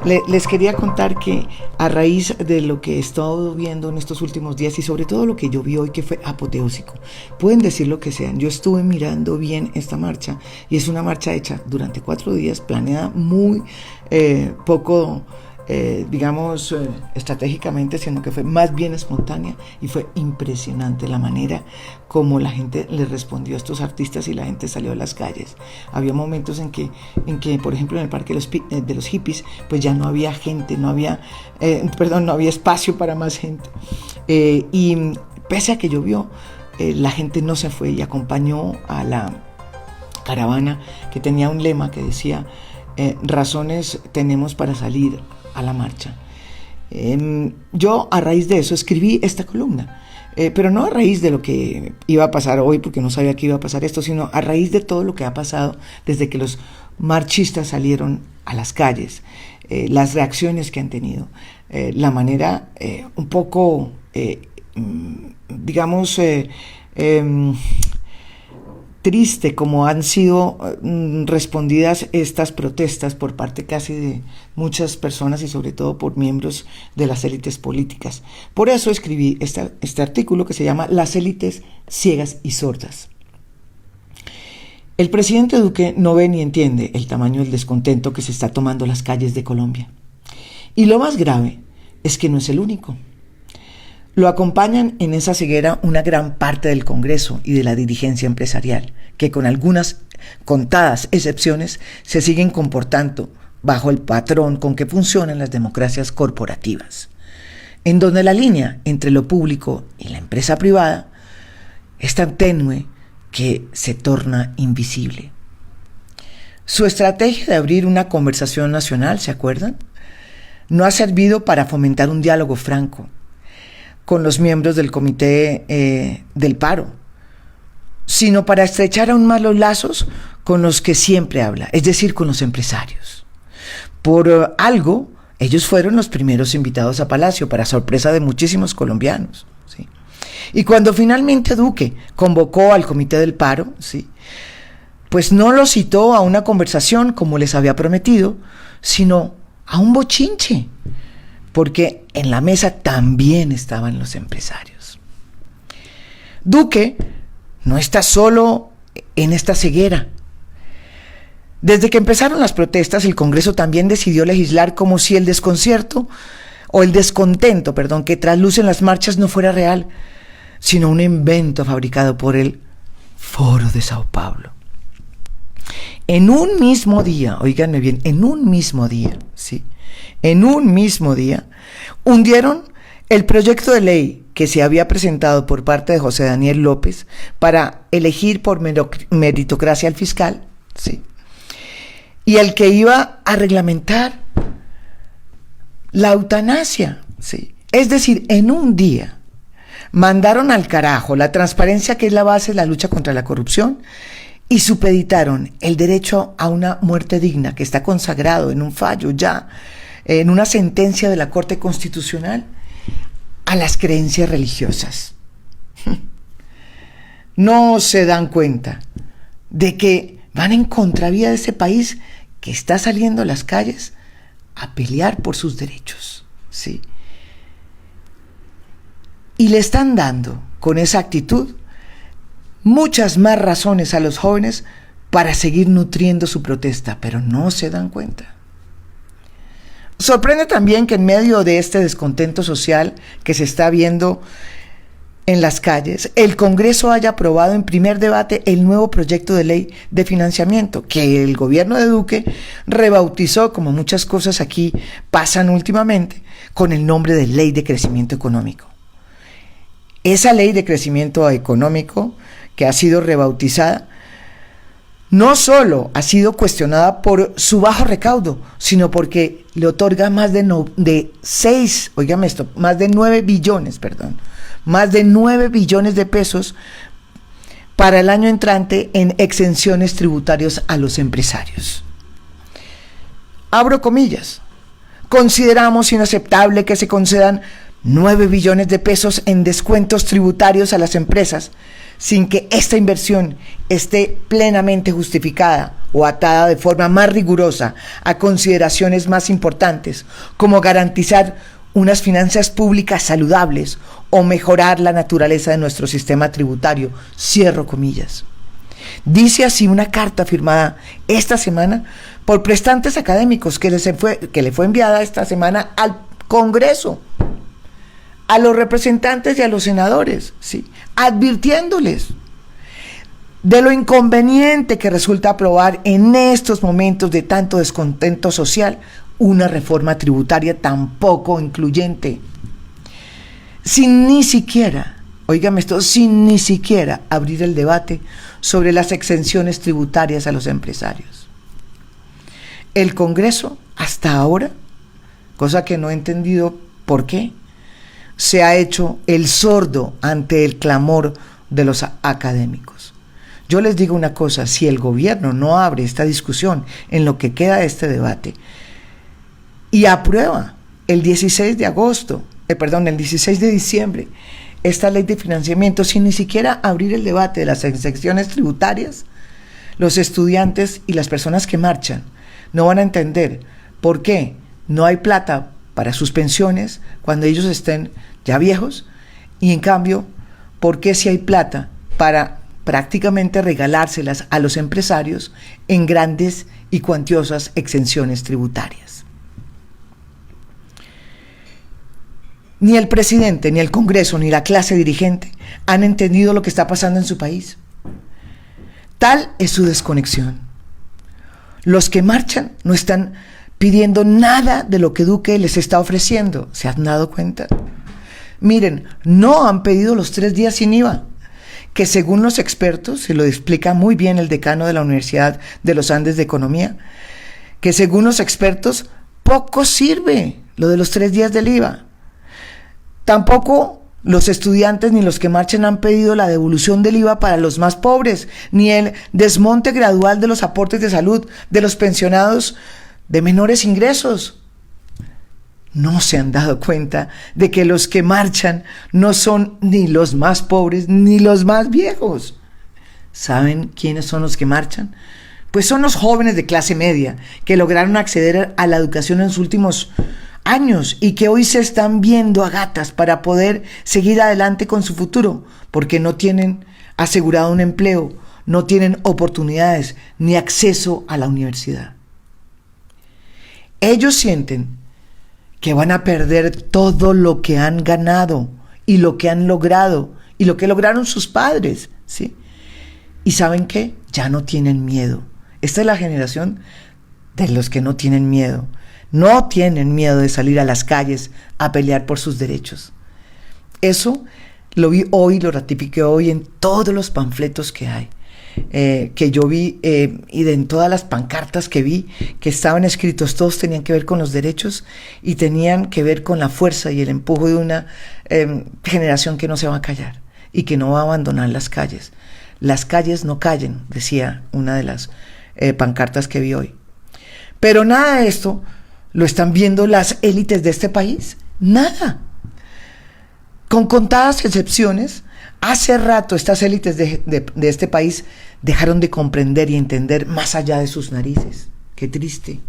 Les quería contar que a raíz de lo que he estado viendo en estos últimos días y sobre todo lo que yo vi hoy, que fue apoteósico, pueden decir lo que sean, yo estuve mirando bien esta marcha y es una marcha hecha durante 4 días, planeada muy poco, estratégicamente, sino que fue más bien espontánea y fue impresionante la manera como la gente le respondió a estos artistas y la gente salió a las calles. Había momentos en que por ejemplo, en el Parque de los Hippies, pues ya no había gente, no había espacio para más gente. Y pese a que llovió, la gente no se fue y acompañó a la caravana que tenía un lema que decía, razones tenemos para salir a la marcha. Yo a raíz de eso escribí esta columna, pero no a raíz de lo que iba a pasar hoy, porque no sabía que iba a pasar esto, sino a raíz de todo lo que ha pasado desde que los marchistas salieron a las calles, las reacciones que han tenido, la manera un poco, triste como han sido respondidas estas protestas por parte casi de muchas personas y sobre todo por miembros de las élites políticas. Por eso escribí este artículo que se llama Las élites ciegas y sordas. El presidente Duque no ve ni entiende el tamaño del descontento que se está tomando las calles de Colombia. Y lo más grave es que no es el único. Lo acompañan en esa ceguera una gran parte del Congreso y de la dirigencia empresarial, que con algunas contadas excepciones se siguen comportando bajo el patrón con que funcionan las democracias corporativas, en donde la línea entre lo público y la empresa privada es tan tenue que se torna invisible. Su estrategia de abrir una conversación nacional, ¿se acuerdan?, no ha servido para fomentar un diálogo franco con los miembros del comité del paro, sino para estrechar aún más los lazos con los que siempre habla, es decir, con los empresarios. Por algo, ellos fueron los primeros invitados a Palacio, para sorpresa de muchísimos colombianos, ¿sí? Y cuando finalmente Duque convocó al comité del paro, ¿sí?, pues no lo citó a una conversación como les había prometido, sino a un bochinche, porque en la mesa también estaban los empresarios. Duque no está solo en esta ceguera. Desde que empezaron las protestas, el Congreso también decidió legislar como si el descontento que traslucen las marchas no fuera real, sino un invento fabricado por el Foro de Sao Paulo. En un mismo día, oíganme bien, hundieron el proyecto de ley que se había presentado por parte de José Daniel López para elegir por meritocracia al fiscal, ¿sí?, y el que iba a reglamentar la eutanasia, ¿sí? Es decir, en un día mandaron al carajo la transparencia, que es la base de la lucha contra la corrupción, y supeditaron el derecho a una muerte digna, que está consagrado en un fallo ya, en una sentencia de la Corte Constitucional, a las creencias religiosas. No se dan cuenta de que van en contravía de ese país que está saliendo a las calles a pelear por sus derechos, ¿sí? Y le están dando con esa actitud muchas más razones a los jóvenes para seguir nutriendo su protesta, pero no se dan cuenta. Sorprende también que en medio de este descontento social que se está viendo en las calles, el Congreso haya aprobado en primer debate el nuevo proyecto de ley de financiamiento, que el gobierno de Duque rebautizó, como muchas cosas aquí pasan últimamente, con el nombre de Ley de Crecimiento Económico. Esa Ley de Crecimiento Económico, que ha sido rebautizada, no solo ha sido cuestionada por su bajo recaudo, sino porque le otorga más de 9 billones de pesos para el año entrante en exenciones tributarias a los empresarios. Abro comillas. Consideramos inaceptable que se concedan 9 billones de pesos en descuentos tributarios a las empresas, sin que esta inversión esté plenamente justificada o atada de forma más rigurosa a consideraciones más importantes, como garantizar unas finanzas públicas saludables o mejorar la naturaleza de nuestro sistema tributario, cierro comillas. Dice así una carta firmada esta semana por prestantes académicos que le fue enviada esta semana al Congreso, a los representantes y a los senadores, ¿sí?, advirtiéndoles de lo inconveniente que resulta aprobar en estos momentos de tanto descontento social una reforma tributaria tan poco incluyente, sin ni siquiera, óigame esto, sin ni siquiera abrir el debate sobre las exenciones tributarias a los empresarios. El Congreso, hasta ahora, cosa que no he entendido por qué, se ha hecho el sordo ante el clamor de los académicos. Yo les digo una cosa, si el gobierno no abre esta discusión en lo que queda de este debate y aprueba el 16 de diciembre, esta ley de financiamiento sin ni siquiera abrir el debate de las exenciones tributarias, los estudiantes y las personas que marchan no van a entender por qué no hay plata para sus pensiones cuando ellos estén ya viejos, y en cambio, por qué si hay plata para prácticamente regalárselas a los empresarios en grandes y cuantiosas exenciones tributarias. Ni el presidente, ni el Congreso, ni la clase dirigente han entendido lo que está pasando en su país. Tal es su desconexión. Los que marchan no están pidiendo nada de lo que Duque les está ofreciendo. ¿Se han dado cuenta? Miren, no han pedido los 3 días sin IVA, que según los expertos, se lo explica muy bien el decano de la Universidad de los Andes de Economía, que según los expertos poco sirve lo de los 3 días del IVA. Tampoco los estudiantes ni los que marchan han pedido la devolución del IVA para los más pobres, ni el desmonte gradual de los aportes de salud de los pensionados de menores ingresos. No se han dado cuenta de que los que marchan no son ni los más pobres ni los más viejos. ¿Saben quiénes son los que marchan? Pues son los jóvenes de clase media que lograron acceder a la educación en los últimos años y que hoy se están viendo a gatas para poder seguir adelante con su futuro, porque no tienen asegurado un empleo, no tienen oportunidades ni acceso a la universidad. Ellos sienten que van a perder todo lo que han ganado y lo que han logrado y lo que lograron sus padres, ¿sí? Y ¿saben qué? Ya no tienen miedo. Esta es la generación de los que no tienen miedo. No tienen miedo de salir a las calles a pelear por sus derechos. Eso lo vi hoy, lo ratifiqué hoy en todos los panfletos que hay. Que yo vi y en todas las pancartas que vi que estaban escritos, todos tenían que ver con los derechos y tenían que ver con la fuerza y el empuje de una generación que no se va a callar y que no va a abandonar las calles. Las calles no callen, decía una de las pancartas que vi hoy. Pero nada de esto lo están viendo las élites de este país, nada. Con contadas excepciones, hace rato estas élites de este país dejaron de comprender y entender más allá de sus narices. Qué triste.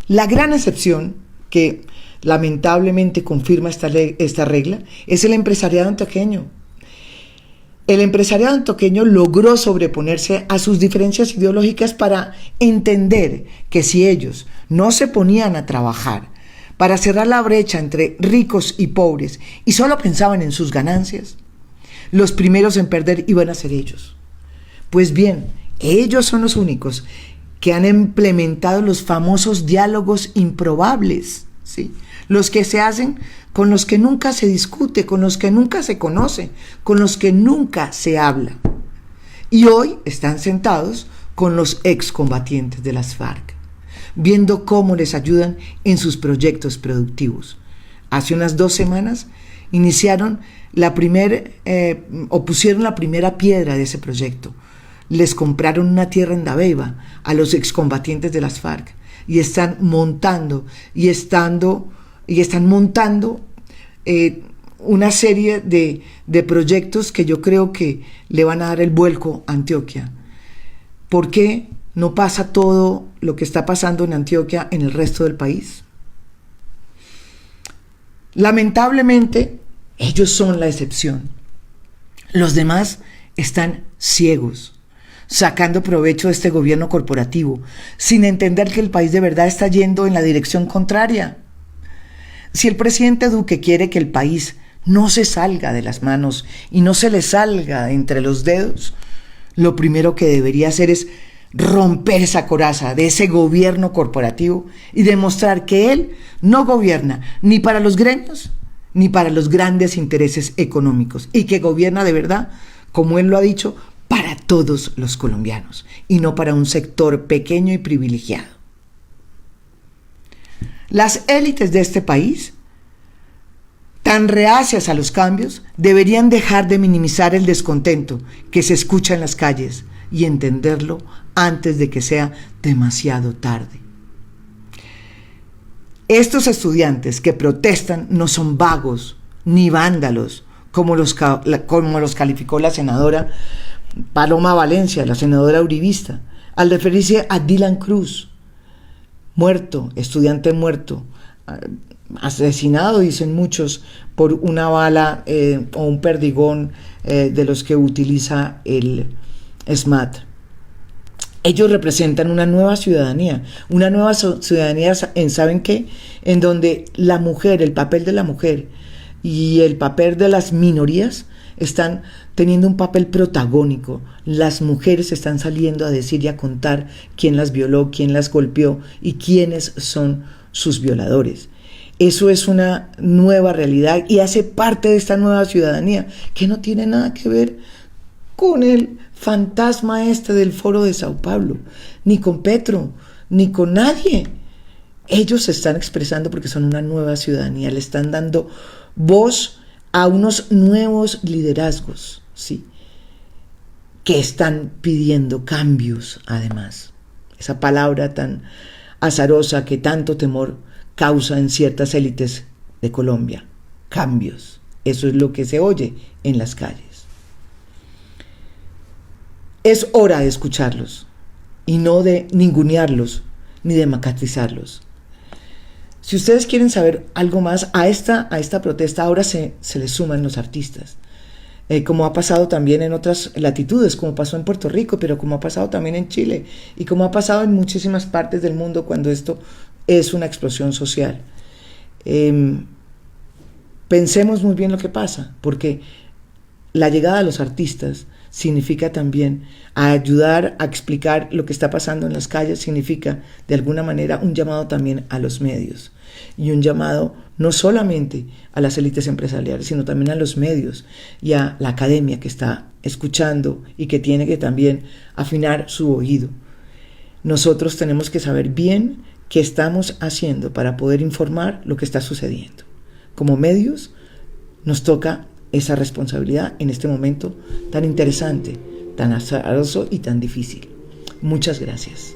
La gran excepción que lamentablemente confirma esta regla es el empresariado antioqueño. El empresariado antioqueño logró sobreponerse a sus diferencias ideológicas para entender que si ellos no se ponían a trabajar para cerrar la brecha entre ricos y pobres y solo pensaban en sus ganancias, los primeros en perder iban a ser ellos. Pues bien, ellos son los únicos que han implementado los famosos diálogos improbables, ¿sí? Los que se hacen con los que nunca se discute, con los que nunca se conoce, con los que nunca se habla. Y hoy están sentados con los excombatientes de las FARC, viendo cómo les ayudan en sus proyectos productivos. Hace unas 2 semanas iniciaron pusieron la primera piedra de ese proyecto. Les compraron una tierra en Dabeiba a los excombatientes de las FARC y están montando una serie de proyectos que yo creo que le van a dar el vuelco a Antioquia. ¿Por qué no pasa todo lo que está pasando en Antioquia en el resto del país? Lamentablemente, ellos son la excepción. Los demás están ciegos, sacando provecho de este gobierno corporativo, sin entender que el país de verdad está yendo en la dirección contraria. Si el presidente Duque quiere que el país no se salga de las manos y no se le salga entre los dedos, lo primero que debería hacer es romper esa coraza de ese gobierno corporativo y demostrar que él no gobierna ni para los gremios ni para los grandes intereses económicos, y que gobierna de verdad, como él lo ha dicho, para todos los colombianos y no para un sector pequeño y privilegiado. Las élites de este país, tan reacias a los cambios, deberían dejar de minimizar el descontento que se escucha en las calles y entenderlo antes de que sea demasiado tarde. Estos estudiantes que protestan no son vagos ni vándalos, como los calificó la senadora Paloma Valencia, la senadora uribista, al referirse a Dylan Cruz, muerto, estudiante muerto, asesinado, dicen muchos, por una bala o un perdigón de los que utiliza el SMAT. Ellos representan una nueva ciudadanía ¿saben qué? En donde la mujer, el papel de la mujer y el papel de las minorías están teniendo un papel protagónico. Las mujeres están saliendo a decir y a contar quién las violó, quién las golpeó y quiénes son sus violadores. Eso es una nueva realidad y hace parte de esta nueva ciudadanía que no tiene nada que ver con el fantasma del Foro de Sao Paulo, ni con Petro, ni con nadie. Ellos se están expresando porque son una nueva ciudadanía, le están dando voz a unos nuevos liderazgos, ¿sí?, que están pidiendo cambios, además. Esa palabra tan azarosa que tanto temor causa en ciertas élites de Colombia. Cambios. Eso es lo que se oye en las calles. Es hora de escucharlos y no de ningunearlos ni de macatizarlos. Si ustedes quieren saber algo más, a esta protesta ahora se les suman los artistas, como ha pasado también en otras latitudes, como pasó en Puerto Rico, pero como ha pasado también en Chile y como ha pasado en muchísimas partes del mundo cuando esto es una explosión social. Pensemos muy bien lo que pasa, porque la llegada de los artistas significa también ayudar a explicar lo que está pasando en las calles, significa de alguna manera un llamado también a los medios y un llamado no solamente a las élites empresariales, sino también a los medios y a la academia que está escuchando y que tiene que también afinar su oído. Nosotros tenemos que saber bien qué estamos haciendo para poder informar lo que está sucediendo. Como medios nos toca esa responsabilidad en este momento tan interesante, tan azaroso y tan difícil. Muchas gracias.